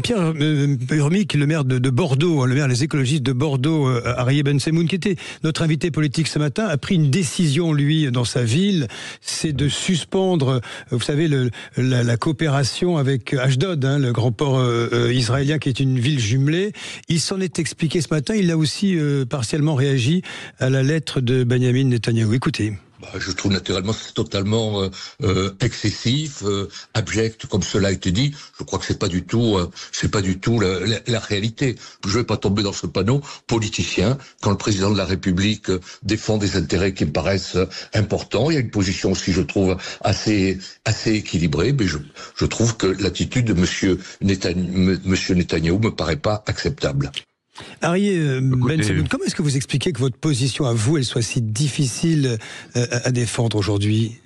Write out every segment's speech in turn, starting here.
Pierre Urmic, le maire de Bordeaux, le maire des écologistes de Bordeaux, Arié Ben Semoun, qui était notre invité politique ce matin, a pris une décision, lui, dans sa ville, c'est de suspendre, vous savez, la coopération avec Ashdod, le grand port israélien qui est une ville jumelée. Il s'en est expliqué ce matin, il a aussi partiellement réagi à la lettre de Benjamin Netanyahou. Écoutez. Je trouve naturellement c'est totalement excessif, abject, comme cela a été dit. Je crois que c'est pas du tout la réalité. Je vais pas tomber dans ce panneau politicien quand le président de la République défend des intérêts qui me paraissent importants. Il y a une position aussi, je trouve, assez équilibrée, mais je trouve que l'attitude de Monsieur Netanyahou me paraît pas acceptable. Arié Ben Semoun, comment est-ce que vous expliquez que votre position à vous, elle soit si difficile à défendre aujourd'hui ?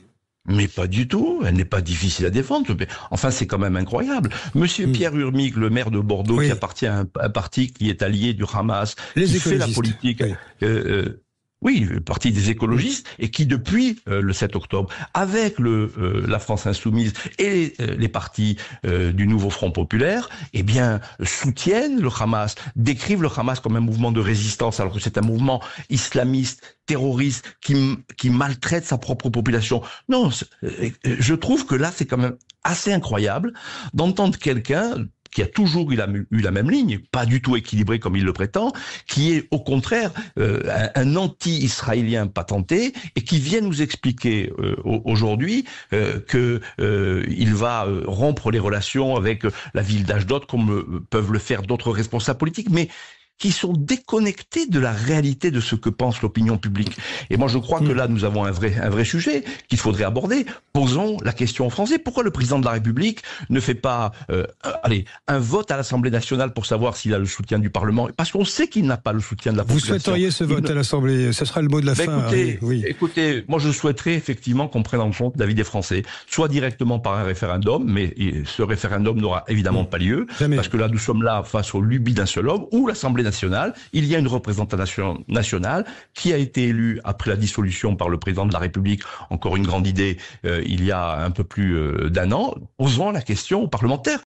Mais pas du tout, elle n'est pas difficile à défendre. Enfin, c'est quand même incroyable. Monsieur Pierre Urmic, le maire de Bordeaux, qui appartient à un parti qui est allié du Hamas, qui fait la politique... Oui, le parti des écologistes, et qui depuis le 7 octobre, avec la France insoumise et les partis du nouveau Front populaire, eh bien, soutiennent le Hamas, décrivent le Hamas comme un mouvement de résistance, alors que c'est un mouvement islamiste, terroriste, qui maltraite sa propre population. Non, je trouve que là, c'est quand même assez incroyable d'entendre quelqu'un qui a toujours eu la même ligne, pas du tout équilibré comme il le prétend, qui est au contraire un anti-israélien patenté et qui vient nous expliquer aujourd'hui qu'il va rompre les relations avec la ville d'Ashdod comme peuvent le faire d'autres responsables politiques, mais qui sont déconnectés de la réalité de ce que pense l'opinion publique. Et moi, je crois que là, nous avons un vrai sujet qu'il faudrait aborder. Posons la question aux Français. Pourquoi le président de la République ne fait pas un vote à l'Assemblée nationale pour savoir s'il a le soutien du Parlement? Parce qu'on sait qu'il n'a pas le soutien de la population. Vous souhaiteriez ce vote à l'Assemblée? Ce sera le mot de la fin. Écoutez, moi, je souhaiterais effectivement qu'on prenne en compte l'avis des Français, soit directement par un référendum, mais ce référendum n'aura évidemment pas lieu, parce que là, nous sommes là face aux lubies d'un seul homme, ou l'Assemblée nationale. Il y a une représentation nationale qui a été élue après la dissolution par le président de la République, encore une grande idée, il y a un peu plus d'1 an. Posons la question aux parlementaires.